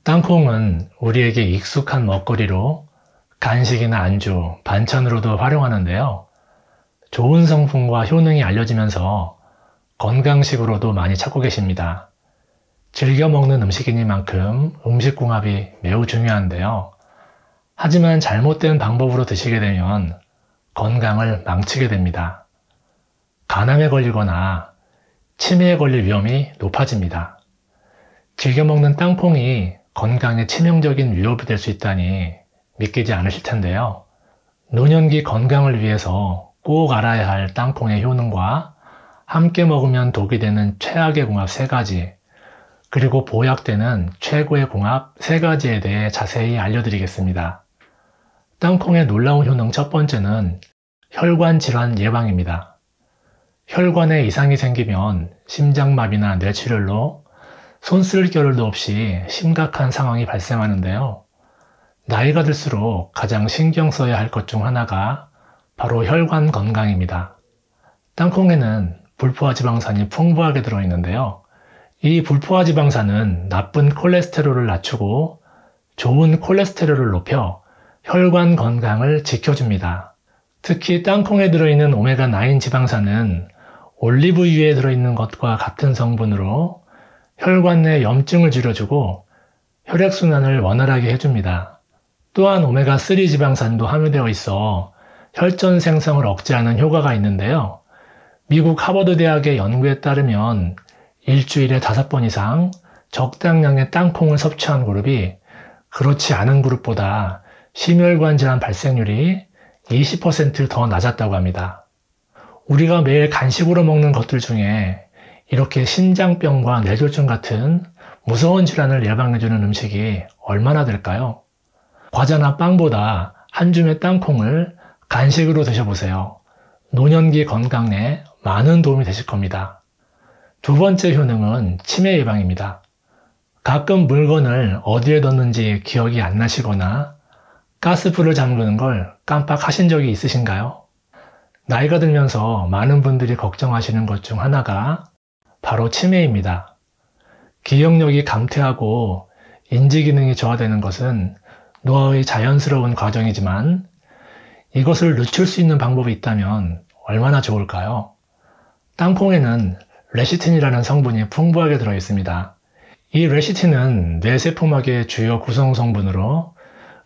땅콩은 우리에게 익숙한 먹거리로 간식이나 안주, 반찬으로도 활용하는데요. 좋은 성분과 효능이 알려지면서 건강식으로도 많이 찾고 계십니다. 즐겨 먹는 음식이니만큼 음식궁합이 매우 중요한데요. 하지만 잘못된 방법으로 드시게 되면 건강을 망치게 됩니다. 간암에 걸리거나 치매에 걸릴 위험이 높아집니다. 즐겨 먹는 땅콩이 건강에 치명적인 위협이 될 수 있다니 믿기지 않으실 텐데요. 노년기 건강을 위해서 꼭 알아야 할 땅콩의 효능과 함께 먹으면 독이 되는 최악의 궁합 3가지, 그리고 보약되는 최고의 궁합 3가지에 대해 자세히 알려드리겠습니다. 땅콩의 놀라운 효능 첫 번째는 혈관 질환 예방입니다. 혈관에 이상이 생기면 심장마비나 뇌출혈로 손 쓸 겨를도 없이 심각한 상황이 발생하는데요. 나이가 들수록 가장 신경 써야 할 것 중 하나가 바로 혈관 건강입니다. 땅콩에는 불포화지방산이 풍부하게 들어있는데요. 이 불포화지방산은 나쁜 콜레스테롤을 낮추고 좋은 콜레스테롤을 높여 혈관 건강을 지켜줍니다. 특히 땅콩에 들어있는 오메가9 지방산은 올리브유에 들어있는 것과 같은 성분으로 혈관 내 염증을 줄여주고 혈액순환을 원활하게 해줍니다. 또한 오메가3 지방산도 함유되어 있어 혈전 생성을 억제하는 효과가 있는데요. 미국 하버드 대학의 연구에 따르면 일주일에 5번 이상 적당량의 땅콩을 섭취한 그룹이 그렇지 않은 그룹보다 심혈관 질환 발생률이 20% 더 낮았다고 합니다. 우리가 매일 간식으로 먹는 것들 중에 이렇게 심장병과 뇌졸중 같은 무서운 질환을 예방해주는 음식이 얼마나 될까요? 과자나 빵보다 한 줌의 땅콩을 간식으로 드셔보세요. 노년기 건강에 많은 도움이 되실 겁니다. 두 번째 효능은 치매 예방입니다. 가끔 물건을 어디에 뒀는지 기억이 안 나시거나 가스불을 잠그는 걸 깜빡하신 적이 있으신가요? 나이가 들면서 많은 분들이 걱정하시는 것 중 하나가 바로 치매입니다. 기억력이 감퇴하고 인지기능이 저하되는 것은 노화의 자연스러운 과정이지만 이것을 늦출 수 있는 방법이 있다면 얼마나 좋을까요? 땅콩에는 레시틴이라는 성분이 풍부하게 들어있습니다. 이 레시틴은 뇌세포막의 주요 구성 성분으로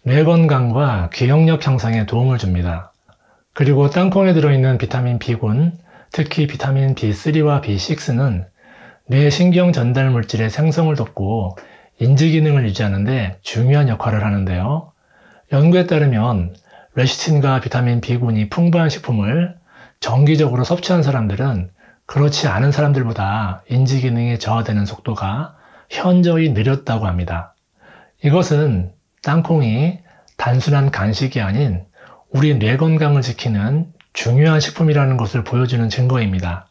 뇌 건강과 기억력 향상에 도움을 줍니다. 그리고 땅콩에 들어있는 비타민 B군, 특히 비타민 B3와 B6는 뇌 신경 전달 물질의 생성을 돕고 인지 기능을 유지하는 데 중요한 역할을 하는데요. 연구에 따르면 레시틴과 비타민 B군이 풍부한 식품을 정기적으로 섭취한 사람들은 그렇지 않은 사람들보다 인지 기능이 저하되는 속도가 현저히 느렸다고 합니다. 이것은 땅콩이 단순한 간식이 아닌 우리 뇌 건강을 지키는 중요한 식품이라는 것을 보여주는 증거입니다.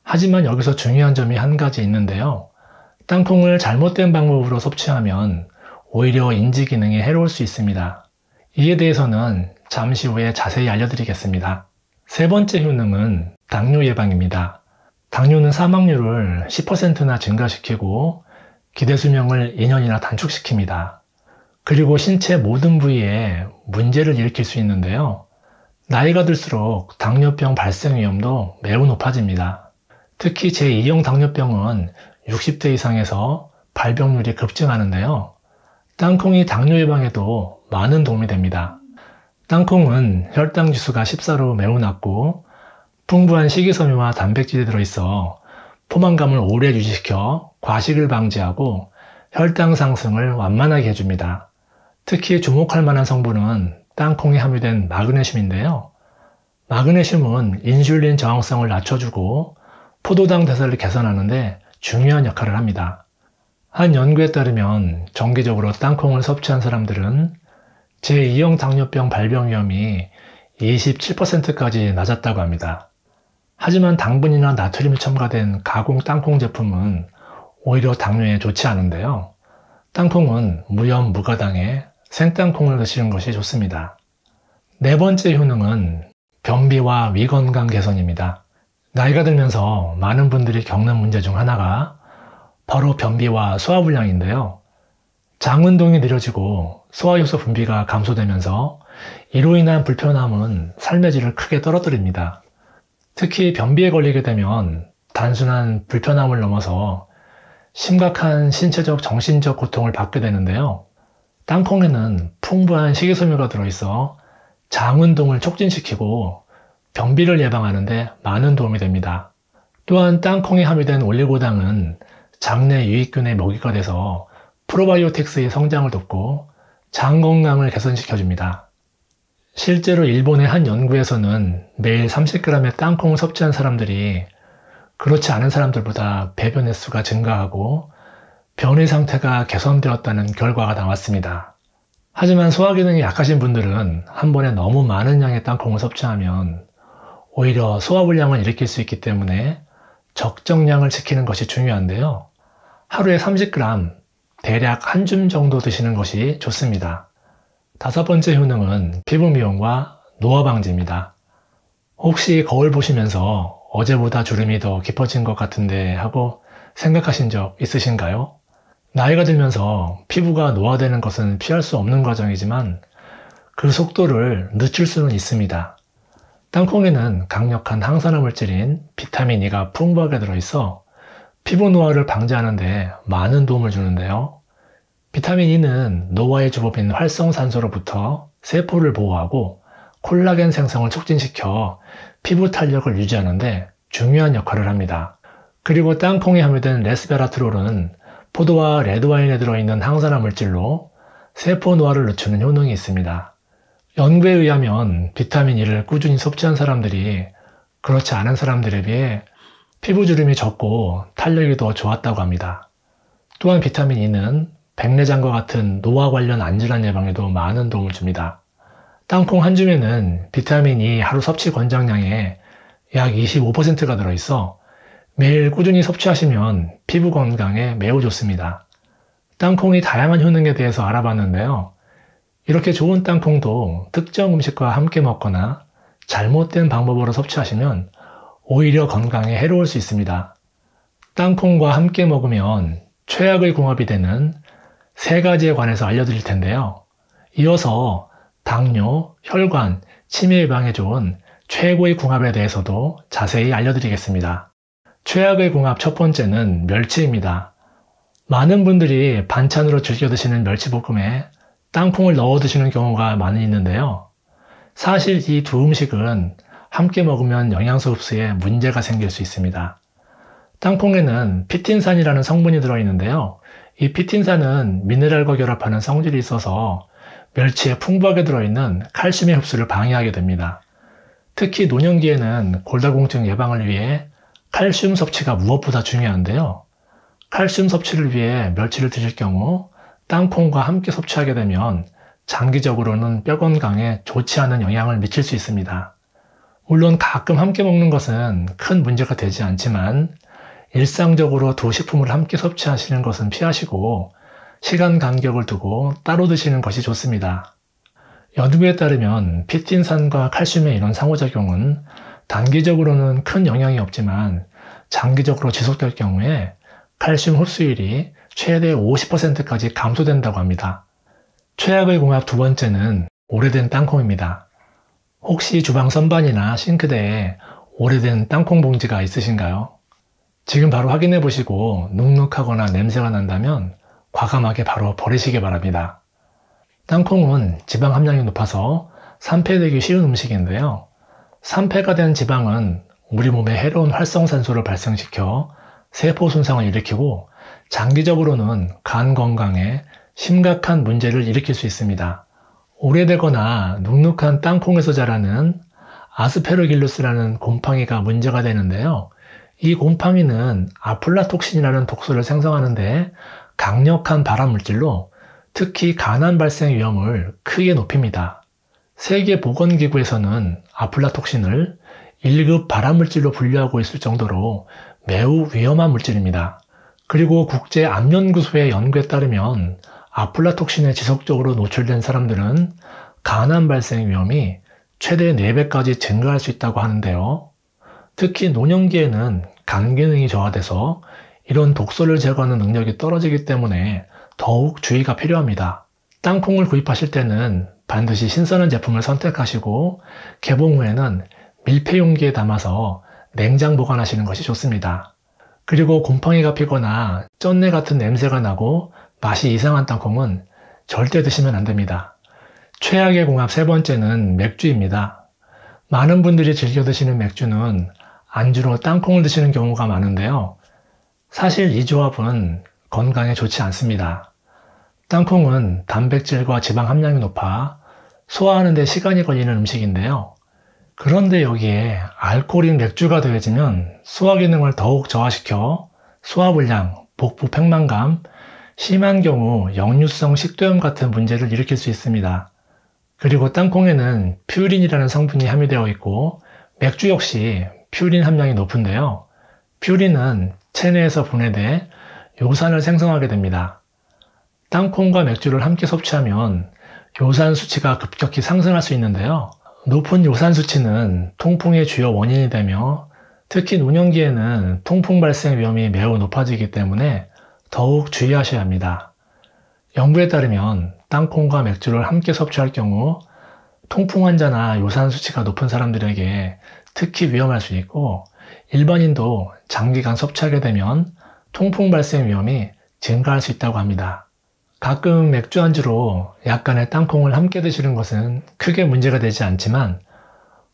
하지만 여기서 중요한 점이 한 가지 있는데요. 땅콩을 잘못된 방법으로 섭취하면 오히려 인지 기능에 해로울 수 있습니다. 이에 대해서는 잠시 후에 자세히 알려드리겠습니다. 세 번째 효능은 당뇨 예방입니다. 당뇨는 사망률을 10%나 증가시키고 기대수명을 2년이나 단축시킵니다. 그리고 신체 모든 부위에 문제를 일으킬 수 있는데요. 나이가 들수록 당뇨병 발생 위험도 매우 높아집니다. 특히 제2형 당뇨병은 60대 이상에서 발병률이 급증하는데요. 땅콩이 당뇨 예방에도 많은 도움이 됩니다. 땅콩은 혈당 지수가 14로 매우 낮고 풍부한 식이섬유와 단백질이 들어있어 포만감을 오래 유지시켜 과식을 방지하고 혈당 상승을 완만하게 해줍니다. 특히 주목할 만한 성분은 땅콩에 함유된 마그네슘인데요. 마그네슘은 인슐린 저항성을 낮춰주고 포도당 대사를 개선하는데 중요한 역할을 합니다. 한 연구에 따르면 정기적으로 땅콩을 섭취한 사람들은 제2형 당뇨병 발병 위험이 27%까지 낮았다고 합니다. 하지만 당분이나 나트륨이 첨가된 가공 땅콩 제품은 오히려 당뇨에 좋지 않은데요. 땅콩은 무염 무가당에 생땅콩을 드시는 것이 좋습니다. 네 번째 효능은 변비와 위 건강 개선입니다. 나이가 들면서 많은 분들이 겪는 문제 중 하나가 바로 변비와 소화불량인데요. 장 운동이 느려지고 소화효소 분비가 감소되면서 이로 인한 불편함은 삶의 질을 크게 떨어뜨립니다. 특히 변비에 걸리게 되면 단순한 불편함을 넘어서 심각한 신체적, 정신적 고통을 받게 되는데요. 땅콩에는 풍부한 식이섬유가 들어있어 장 운동을 촉진시키고 변비를 예방하는 데 많은 도움이 됩니다. 또한 땅콩에 함유된 올리고당은 장내 유익균의 먹이가 돼서 프로바이오틱스의 성장을 돕고 장 건강을 개선시켜줍니다. 실제로 일본의 한 연구에서는 매일 30g의 땅콩을 섭취한 사람들이 그렇지 않은 사람들보다 배변 횟수가 증가하고 변의 상태가 개선되었다는 결과가 나왔습니다. 하지만 소화기능이 약하신 분들은 한 번에 너무 많은 양의 땅콩을 섭취하면 오히려 소화불량을 일으킬 수 있기 때문에 적정량을 지키는 것이 중요한데요. 하루에 30g, 대략 한 줌 정도 드시는 것이 좋습니다. 5번째 효능은 피부 미용과 노화 방지입니다. 혹시 거울 보시면서 어제보다 주름이 더 깊어진 것 같은데 하고 생각하신 적 있으신가요? 나이가 들면서 피부가 노화되는 것은 피할 수 없는 과정이지만 그 속도를 늦출 수는 있습니다. 땅콩에는 강력한 항산화 물질인 비타민 E가 풍부하게 들어있어 피부 노화를 방지하는 데 많은 도움을 주는데요. 비타민 E는 노화의 주법인 활성산소로부터 세포를 보호하고 콜라겐 생성을 촉진시켜 피부 탄력을 유지하는 데 중요한 역할을 합니다. 그리고 땅콩에 함유된 레스베라트롤은 포도와 레드와인에 들어있는 항산화 물질로 세포 노화를 늦추는 효능이 있습니다. 연구에 의하면 비타민 E를 꾸준히 섭취한 사람들이 그렇지 않은 사람들에 비해 피부 주름이 적고 탄력이 더 좋았다고 합니다. 또한 비타민 E는 백내장과 같은 노화 관련 안질환 예방에도 많은 도움을 줍니다. 땅콩 한 줌에는 비타민 E 하루 섭취 권장량의 약 25%가 들어있어 매일 꾸준히 섭취하시면 피부 건강에 매우 좋습니다. 땅콩이 다양한 효능에 대해서 알아봤는데요. 이렇게 좋은 땅콩도 특정 음식과 함께 먹거나 잘못된 방법으로 섭취하시면 오히려 건강에 해로울 수 있습니다. 땅콩과 함께 먹으면 최악의 궁합이 되는 3가지에 관해서 알려드릴 텐데요. 이어서 당뇨, 혈관, 치매 예방에 좋은 최고의 궁합에 대해서도 자세히 알려드리겠습니다. 최악의 궁합 첫 번째는 멸치입니다. 많은 분들이 반찬으로 즐겨 드시는 멸치볶음에 땅콩을 넣어 드시는 경우가 많이 있는데요. 사실 이 두 음식은 함께 먹으면 영양소 흡수에 문제가 생길 수 있습니다. 땅콩에는 피틴산이라는 성분이 들어있는데요. 이 피틴산은 미네랄과 결합하는 성질이 있어서 멸치에 풍부하게 들어있는 칼슘의 흡수를 방해하게 됩니다. 특히 노년기에는 골다공증 예방을 위해 칼슘 섭취가 무엇보다 중요한데요. 칼슘 섭취를 위해 멸치를 드실 경우 땅콩과 함께 섭취하게 되면 장기적으로는 뼈 건강에 좋지 않은 영향을 미칠 수 있습니다. 물론 가끔 함께 먹는 것은 큰 문제가 되지 않지만 일상적으로 두 식품을 함께 섭취하시는 것은 피하시고 시간 간격을 두고 따로 드시는 것이 좋습니다. 연구에 따르면 피틴산과 칼슘의 이런 상호작용은 단기적으로는 큰 영향이 없지만 장기적으로 지속될 경우에 칼슘 흡수율이 최대 50%까지 감소된다고 합니다. 최악의 궁합 두 번째는 오래된 땅콩입니다. 혹시 주방 선반이나 싱크대에 오래된 땅콩 봉지가 있으신가요? 지금 바로 확인해 보시고 눅눅하거나 냄새가 난다면 과감하게 바로 버리시기 바랍니다. 땅콩은 지방 함량이 높아서 산패되기 쉬운 음식인데요. 산패가 된 지방은 우리 몸에 해로운 활성산소를 발생시켜 세포 손상을 일으키고 장기적으로는 간 건강에 심각한 문제를 일으킬 수 있습니다. 오래되거나 눅눅한 땅콩에서 자라는 아스페르길루스라는 곰팡이가 문제가 되는데요. 이 곰팡이는 아플라톡신이라는 독소를 생성하는데 강력한 발암물질로 특히 간암 발생 위험을 크게 높입니다. 세계보건기구에서는 아플라톡신을 1급 발암물질로 분류하고 있을 정도로 매우 위험한 물질입니다. 그리고 국제암연구소의 연구에 따르면 아플라톡신에 지속적으로 노출된 사람들은 간암 발생 위험이 최대 4배까지 증가할 수 있다고 하는데요. 특히 노년기에는 간 기능이 저하돼서 이런 독소를 제거하는 능력이 떨어지기 때문에 더욱 주의가 필요합니다. 땅콩을 구입하실 때는 반드시 신선한 제품을 선택하시고 개봉 후에는 밀폐 용기에 담아서 냉장 보관하시는 것이 좋습니다. 그리고 곰팡이가 피거나 쩐내 같은 냄새가 나고 맛이 이상한 땅콩은 절대 드시면 안 됩니다. 최악의 궁합 세 번째는 맥주입니다. 많은 분들이 즐겨 드시는 맥주는 안주로 땅콩을 드시는 경우가 많은데요. 사실 이 조합은 건강에 좋지 않습니다. 땅콩은 단백질과 지방 함량이 높아 소화하는 데 시간이 걸리는 음식인데요. 그런데 여기에 알코올인 맥주가 더해지면 소화 기능을 더욱 저하시켜 소화불량, 복부 팽만감, 심한 경우 역류성 식도염 같은 문제를 일으킬 수 있습니다. 그리고 땅콩에는 퓨린이라는 성분이 함유되어 있고 맥주 역시 퓨린 함량이 높은데요. 퓨린은 체내에서 분해돼 요산을 생성하게 됩니다. 땅콩과 맥주를 함께 섭취하면 요산 수치가 급격히 상승할 수 있는데요. 높은 요산 수치는 통풍의 주요 원인이 되며 특히 노년기에는 통풍 발생 위험이 매우 높아지기 때문에 더욱 주의하셔야 합니다. 연구에 따르면 땅콩과 맥주를 함께 섭취할 경우 통풍 환자나 요산 수치가 높은 사람들에게 특히 위험할 수 있고 일반인도 장기간 섭취하게 되면 통풍 발생 위험이 증가할 수 있다고 합니다. 가끔 맥주 안주로 약간의 땅콩을 함께 드시는 것은 크게 문제가 되지 않지만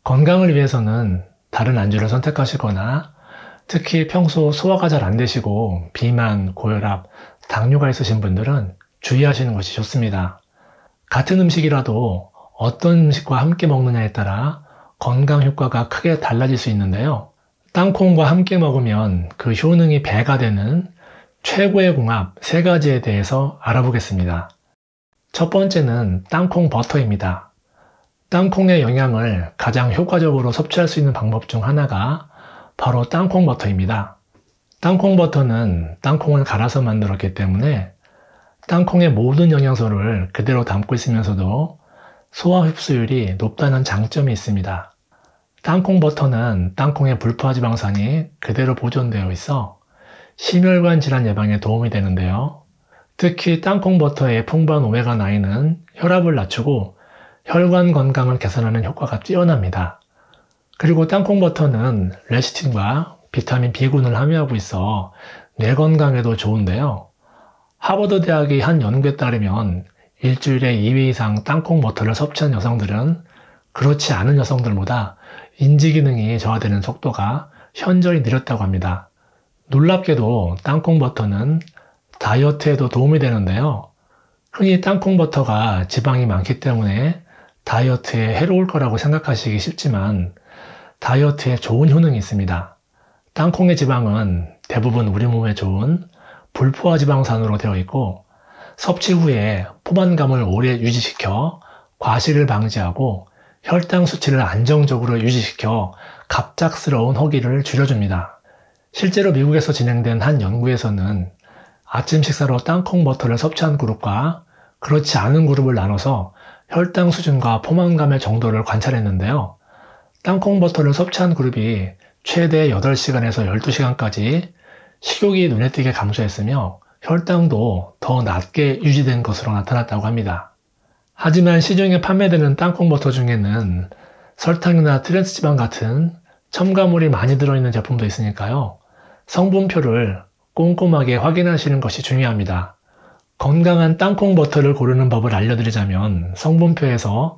건강을 위해서는 다른 안주를 선택하시거나 특히 평소 소화가 잘 안 되시고 비만, 고혈압, 당뇨가 있으신 분들은 주의하시는 것이 좋습니다. 같은 음식이라도 어떤 음식과 함께 먹느냐에 따라 건강 효과가 크게 달라질 수 있는데요. 땅콩과 함께 먹으면 그 효능이 배가 되는 최고의 궁합 3가지에 대해서 알아보겠습니다. 첫 번째는 땅콩 버터입니다. 땅콩의 영양을 가장 효과적으로 섭취할 수 있는 방법 중 하나가 바로 땅콩 버터입니다. 땅콩 버터는 땅콩을 갈아서 만들었기 때문에 땅콩의 모든 영양소를 그대로 담고 있으면서도 소화 흡수율이 높다는 장점이 있습니다. 땅콩 버터는 땅콩의 불포화 지방산이 그대로 보존되어 있어 심혈관 질환 예방에 도움이 되는데요. 특히 땅콩 버터의 풍부한 오메가9는 혈압을 낮추고 혈관 건강을 개선하는 효과가 뛰어납니다. 그리고 땅콩 버터는 레시틴과 비타민 B군을 함유하고 있어 뇌 건강에도 좋은데요. 하버드 대학의 한 연구에 따르면 일주일에 2회 이상 땅콩 버터를 섭취한 여성들은 그렇지 않은 여성들보다 인지 기능이 저하되는 속도가 현저히 느렸다고 합니다. 놀랍게도 땅콩 버터는 다이어트에도 도움이 되는데요. 흔히 땅콩 버터가 지방이 많기 때문에 다이어트에 해로울 거라고 생각하시기 쉽지만 다이어트에 좋은 효능이 있습니다. 땅콩의 지방은 대부분 우리 몸에 좋은 불포화 지방산으로 되어 있고 섭취 후에 포만감을 오래 유지시켜 과식을 방지하고 혈당 수치를 안정적으로 유지시켜 갑작스러운 허기를 줄여줍니다. 실제로 미국에서 진행된 한 연구에서는 아침 식사로 땅콩 버터를 섭취한 그룹과 그렇지 않은 그룹을 나눠서 혈당 수준과 포만감의 정도를 관찰했는데요. 땅콩 버터를 섭취한 그룹이 최대 8시간에서 12시간까지 식욕이 눈에 띄게 감소했으며 혈당도 더 낮게 유지된 것으로 나타났다고 합니다. 하지만 시중에 판매되는 땅콩 버터 중에는 설탕이나 트랜스지방 같은 첨가물이 많이 들어있는 제품도 있으니까요. 성분표를 꼼꼼하게 확인하시는 것이 중요합니다. 건강한 땅콩 버터를 고르는 법을 알려드리자면 성분표에서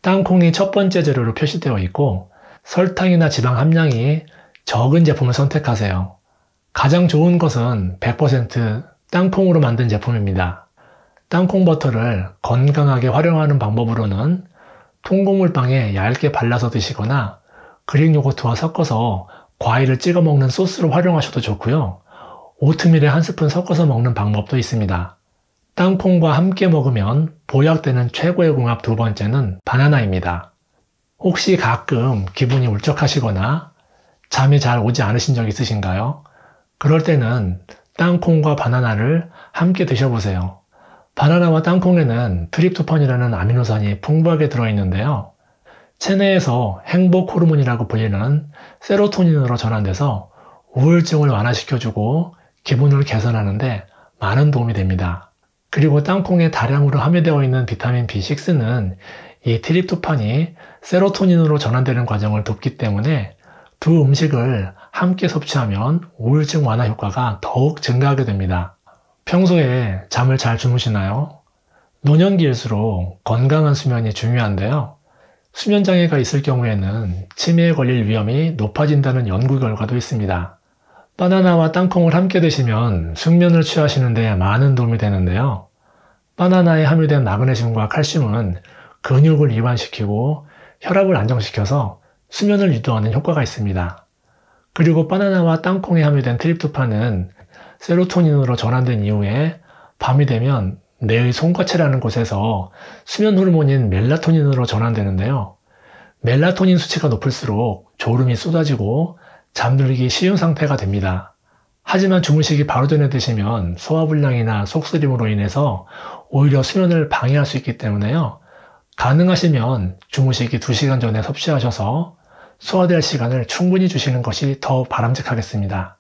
땅콩이 첫 번째 재료로 표시되어 있고 설탕이나 지방 함량이 적은 제품을 선택하세요. 가장 좋은 것은 100% 땅콩으로 만든 제품입니다. 땅콩 버터를 건강하게 활용하는 방법으로는 통곡물빵에 얇게 발라서 드시거나 그릭 요거트와 섞어서 과일을 찍어 먹는 소스로 활용하셔도 좋고요. 오트밀에 한 스푼 섞어서 먹는 방법도 있습니다. 땅콩과 함께 먹으면 보약되는 최고의 궁합 두 번째는 바나나입니다. 혹시 가끔 기분이 울적하시거나 잠이 잘 오지 않으신 적 있으신가요? 그럴 때는 땅콩과 바나나를 함께 드셔보세요. 바나나와 땅콩에는 트립토판이라는 아미노산이 풍부하게 들어있는데요. 체내에서 행복 호르몬이라고 불리는 세로토닌으로 전환돼서 우울증을 완화시켜주고 기분을 개선하는데 많은 도움이 됩니다. 그리고 땅콩에 다량으로 함유되어 있는 비타민 B6는 이 트립토판이 세로토닌으로 전환되는 과정을 돕기 때문에 두 음식을 함께 섭취하면 우울증 완화 효과가 더욱 증가하게 됩니다. 평소에 잠을 잘 주무시나요? 노년기일수록 건강한 수면이 중요한데요. 수면장애가 있을 경우에는 치매에 걸릴 위험이 높아진다는 연구 결과도 있습니다. 바나나와 땅콩을 함께 드시면 숙면을 취하시는 데 많은 도움이 되는데요. 바나나에 함유된 마그네슘과 칼슘은 근육을 이완시키고 혈압을 안정시켜서 수면을 유도하는 효과가 있습니다. 그리고 바나나와 땅콩에 함유된 트립토판은 세로토닌으로 전환된 이후에 밤이 되면 뇌의 송과체라는 곳에서 수면 호르몬인 멜라토닌으로 전환되는데요. 멜라토닌 수치가 높을수록 졸음이 쏟아지고 잠들기 쉬운 상태가 됩니다. 하지만 주무시기 바로 전에 드시면 소화불량이나 속쓰림으로 인해서 오히려 수면을 방해할 수 있기 때문에요. 가능하시면 주무시기 2시간 전에 섭취하셔서 소화될 시간을 충분히 주시는 것이 더 바람직하겠습니다.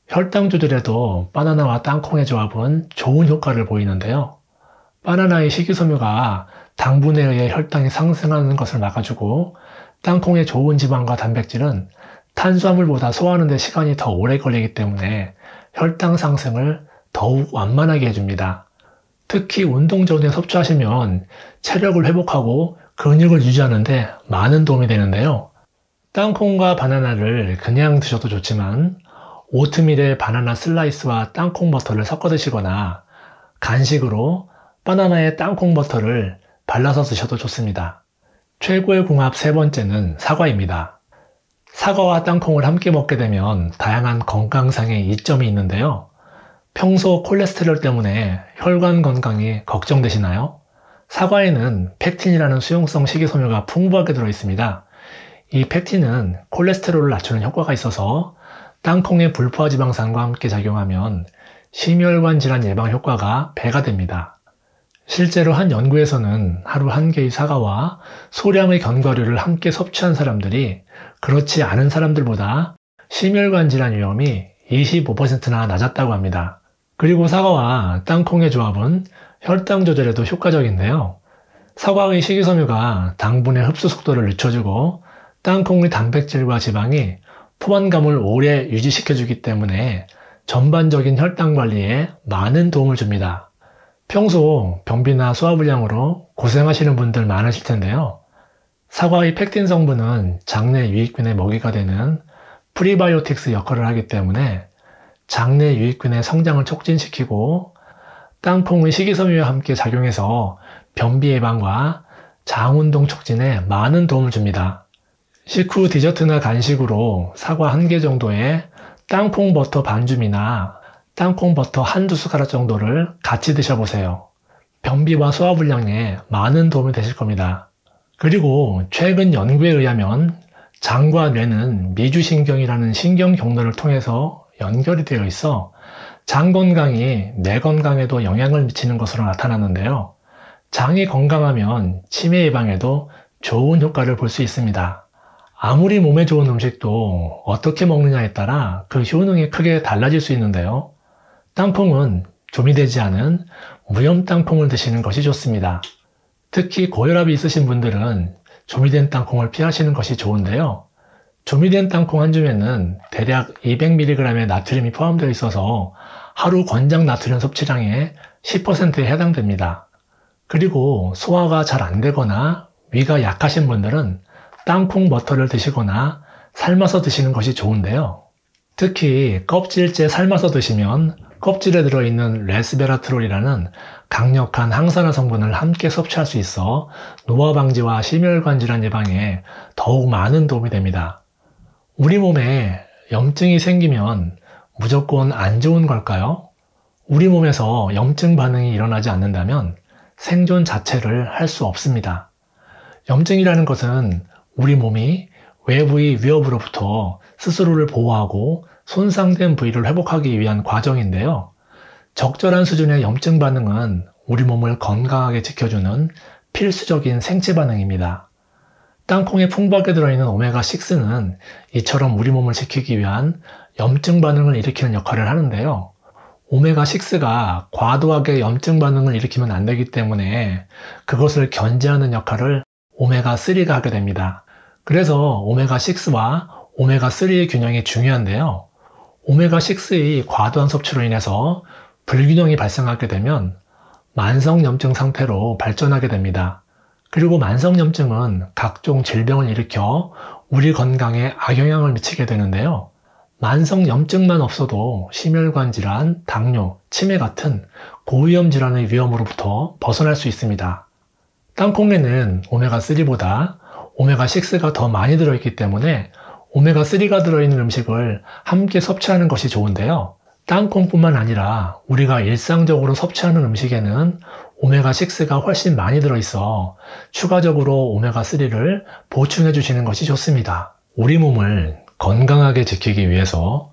혈당 조절에도 바나나와 땅콩의 조합은 좋은 효과를 보이는데요. 바나나의 식이섬유가 당분에 의해 혈당이 상승하는 것을 막아주고 땅콩의 좋은 지방과 단백질은 탄수화물보다 소화하는 데 시간이 더 오래 걸리기 때문에 혈당 상승을 더욱 완만하게 해줍니다. 특히 운동 전에 섭취하시면 체력을 회복하고 근육을 유지하는 데 많은 도움이 되는데요. 땅콩과 바나나를 그냥 드셔도 좋지만 오트밀에 바나나 슬라이스와 땅콩 버터를 섞어 드시거나 간식으로 바나나에 땅콩 버터를 발라서 드셔도 좋습니다. 최고의 궁합 세 번째는 사과입니다. 사과와 땅콩을 함께 먹게 되면 다양한 건강상의 이점이 있는데요. 평소 콜레스테롤 때문에 혈관 건강이 걱정되시나요? 사과에는 펙틴이라는 수용성 식이섬유가 풍부하게 들어있습니다. 이 펙틴은 콜레스테롤을 낮추는 효과가 있어서 땅콩의 불포화 지방산과 함께 작용하면 심혈관 질환 예방 효과가 배가 됩니다. 실제로 한 연구에서는 하루 1개의 사과와 소량의 견과류를 함께 섭취한 사람들이 그렇지 않은 사람들보다 심혈관 질환 위험이 25%나 낮았다고 합니다. 그리고 사과와 땅콩의 조합은 혈당 조절에도 효과적인데요. 사과의 식이섬유가 당분의 흡수 속도를 늦춰주고 땅콩의 단백질과 지방이 포만감을 오래 유지시켜주기 때문에 전반적인 혈당 관리에 많은 도움을 줍니다. 평소 변비나 소화불량으로 고생하시는 분들 많으실 텐데요. 사과의 펙틴 성분은 장내 유익균의 먹이가 되는 프리바이오틱스 역할을 하기 때문에 장내 유익균의 성장을 촉진시키고 땅콩의 식이섬유와 함께 작용해서 변비 예방과 장운동 촉진에 많은 도움을 줍니다. 식후 디저트나 간식으로 사과 1개 정도에 땅콩 버터 반줌이나 땅콩 버터 한두 숟가락 정도를 같이 드셔보세요. 변비와 소화불량에 많은 도움이 되실 겁니다. 그리고 최근 연구에 의하면 장과 뇌는 미주신경이라는 신경 경로를 통해서 연결이 되어 있어 장 건강이 뇌 건강에도 영향을 미치는 것으로 나타났는데요. 장이 건강하면 치매 예방에도 좋은 효과를 볼 수 있습니다. 아무리 몸에 좋은 음식도 어떻게 먹느냐에 따라 그 효능이 크게 달라질 수 있는데요. 땅콩은 조미되지 않은 무염 땅콩을 드시는 것이 좋습니다. 특히 고혈압이 있으신 분들은 조미된 땅콩을 피하시는 것이 좋은데요. 조미된 땅콩 한 줌에는 대략 200mg의 나트륨이 포함되어 있어서 하루 권장 나트륨 섭취량의 10%에 해당됩니다. 그리고 소화가 잘 안 되거나 위가 약하신 분들은 땅콩 버터를 드시거나 삶아서 드시는 것이 좋은데요. 특히 껍질째 삶아서 드시면 껍질에 들어있는 레스베라트롤이라는 강력한 항산화 성분을 함께 섭취할 수 있어 노화 방지와 심혈관 질환 예방에 더욱 많은 도움이 됩니다. 우리 몸에 염증이 생기면 무조건 안 좋은 걸까요? 우리 몸에서 염증 반응이 일어나지 않는다면 생존 자체를 할 수 없습니다. 염증이라는 것은 우리 몸이 외부의 위협으로부터 스스로를 보호하고 손상된 부위를 회복하기 위한 과정인데요. 적절한 수준의 염증 반응은 우리 몸을 건강하게 지켜주는 필수적인 생체 반응입니다. 땅콩에 풍부하게 들어있는 오메가6는 이처럼 우리 몸을 지키기 위한 염증 반응을 일으키는 역할을 하는데요. 오메가6가 과도하게 염증 반응을 일으키면 안 되기 때문에 그것을 견제하는 역할을 오메가3가 하게 됩니다. 그래서 오메가6와 오메가3의 균형이 중요한데요. 오메가6의 과도한 섭취로 인해서 불균형이 발생하게 되면 만성염증 상태로 발전하게 됩니다. 그리고 만성염증은 각종 질병을 일으켜 우리 건강에 악영향을 미치게 되는데요. 만성염증만 없어도 심혈관 질환, 당뇨, 치매 같은 고위험 질환의 위험으로부터 벗어날 수 있습니다. 땅콩에는 오메가3보다 오메가6가 더 많이 들어있기 때문에 오메가3가 들어있는 음식을 함께 섭취하는 것이 좋은데요. 땅콩뿐만 아니라 우리가 일상적으로 섭취하는 음식에는 오메가6가 훨씬 많이 들어있어 추가적으로 오메가3를 보충해 주시는 것이 좋습니다. 우리 몸을 건강하게 지키기 위해서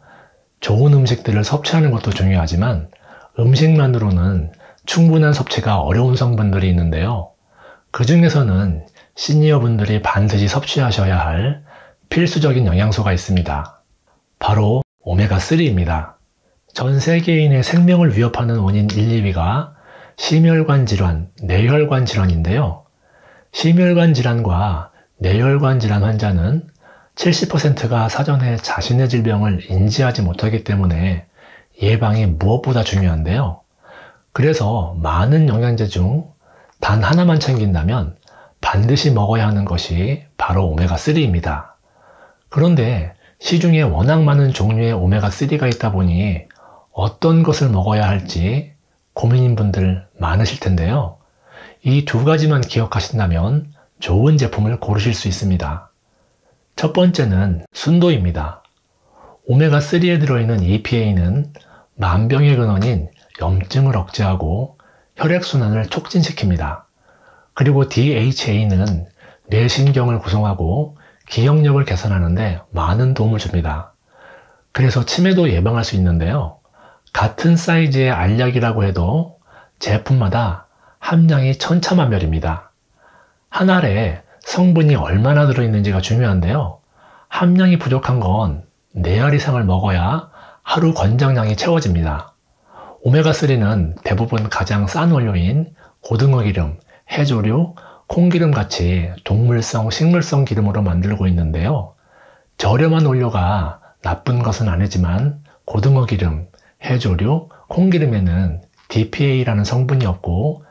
좋은 음식들을 섭취하는 것도 중요하지만 음식만으로는 충분한 섭취가 어려운 성분들이 있는데요. 그 중에서는 시니어분들이 반드시 섭취하셔야 할 필수적인 영양소가 있습니다. 바로 오메가3입니다. 전 세계인의 생명을 위협하는 원인 1, 2위가 심혈관 질환, 뇌혈관 질환인데요. 심혈관 질환과 뇌혈관 질환 환자는 70%가 사전에 자신의 질병을 인지하지 못하기 때문에 예방이 무엇보다 중요한데요. 그래서 많은 영양제 중 단 하나만 챙긴다면 반드시 먹어야 하는 것이 바로 오메가3입니다. 그런데 시중에 워낙 많은 종류의 오메가3가 있다 보니 어떤 것을 먹어야 할지 고민인 분들 많으실 텐데요. 이 두 가지만 기억하신다면 좋은 제품을 고르실 수 있습니다. 첫 번째는 순도입니다. 오메가3에 들어있는 EPA는 만병의 근원인 염증을 억제하고 혈액순환을 촉진시킵니다. 그리고 DHA는 뇌신경을 구성하고 기억력을 개선하는데 많은 도움을 줍니다. 그래서 치매도 예방할 수 있는데요. 같은 사이즈의 알약이라고 해도 제품마다 함량이 천차만별입니다. 한 알에 성분이 얼마나 들어있는지가 중요한데요. 함량이 부족한 건 4알 이상을 먹어야 하루 권장량이 채워집니다. 오메가3는 대부분 가장 싼 원료인 고등어 기름, 해조류, 콩기름 같이 동물성, 식물성 기름으로 만들고 있는데요. 저렴한 원료가 나쁜 것은 아니지만 고등어 기름, 해조류, 콩기름에는 DPA라는 성분이 없고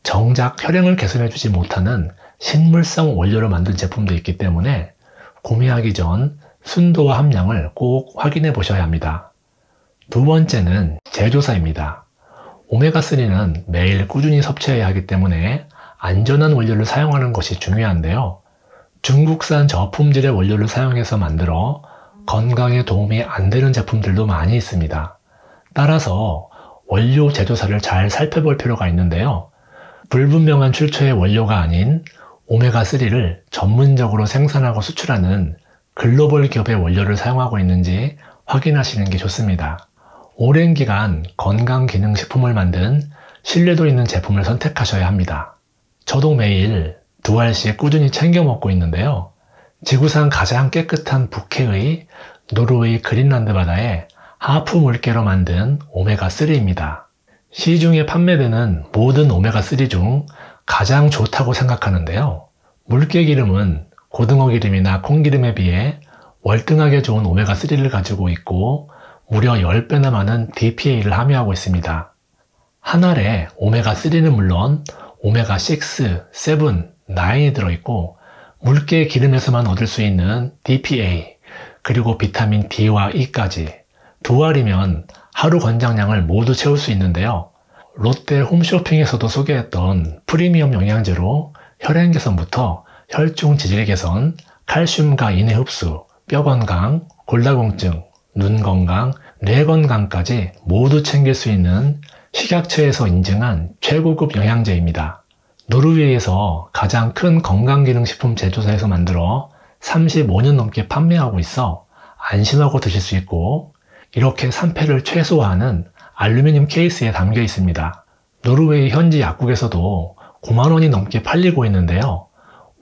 정작 혈행을 개선해주지 못하는 식물성 원료로 만든 제품도 있기 때문에 구매하기 전 순도와 함량을 꼭 확인해 보셔야 합니다. 두 번째는 제조사입니다. 오메가3는 매일 꾸준히 섭취해야 하기 때문에 안전한 원료를 사용하는 것이 중요한데요. 중국산 저품질의 원료를 사용해서 만들어 건강에 도움이 안 되는 제품들도 많이 있습니다. 따라서 원료 제조사를 잘 살펴볼 필요가 있는데요. 불분명한 출처의 원료가 아닌 오메가3를 전문적으로 생산하고 수출하는 글로벌 기업의 원료를 사용하고 있는지 확인하시는 게 좋습니다. 오랜 기간 건강기능식품을 만든 신뢰도 있는 제품을 선택하셔야 합니다. 저도 매일 2알씩 꾸준히 챙겨 먹고 있는데요. 지구상 가장 깨끗한 북해의 노르웨이 그린란드 바다에 하프 물개로 만든 오메가3입니다. 시중에 판매되는 모든 오메가3 중 가장 좋다고 생각하는데요. 물개 기름은 고등어 기름이나 콩기름에 비해 월등하게 좋은 오메가3를 가지고 있고 무려 10배나 많은 DPA를 함유하고 있습니다. 한 알에 오메가3는 물론 오메가6, 7, 9이 들어있고 물개 기름에서만 얻을 수 있는 DPA 그리고 비타민 D와 E까지 2알이면 하루 권장량을 모두 채울 수 있는데요. 롯데 홈쇼핑에서도 소개했던 프리미엄 영양제로 혈행 개선부터 혈중 지질 개선, 칼슘과 인해 흡수, 뼈 건강, 골다공증, 눈 건강, 뇌 건강까지 모두 챙길 수 있는 식약처에서 인증한 최고급 영양제입니다. 노르웨이에서 가장 큰 건강기능식품 제조사에서 만들어 35년 넘게 판매하고 있어 안심하고 드실 수 있고 이렇게 산패를 최소화하는 알루미늄 케이스에 담겨 있습니다. 노르웨이 현지 약국에서도 9만 원이 넘게 팔리고 있는데요.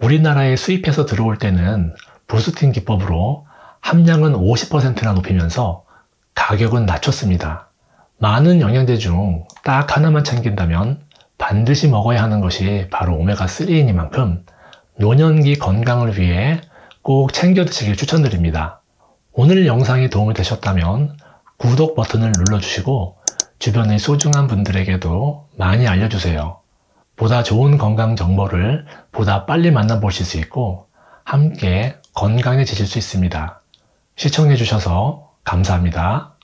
우리나라에 수입해서 들어올 때는 부스팅 기법으로 함량은 50%나 높이면서 가격은 낮췄습니다. 많은 영양제 중 딱 하나만 챙긴다면 반드시 먹어야 하는 것이 바로 오메가3이니만큼 노년기 건강을 위해 꼭 챙겨 드시길 추천드립니다. 오늘 영상이 도움이 되셨다면 구독 버튼을 눌러주시고 주변의 소중한 분들에게도 많이 알려주세요. 보다 좋은 건강 정보를 보다 빨리 만나보실 수 있고 함께 건강해지실 수 있습니다. 시청해주셔서 감사합니다.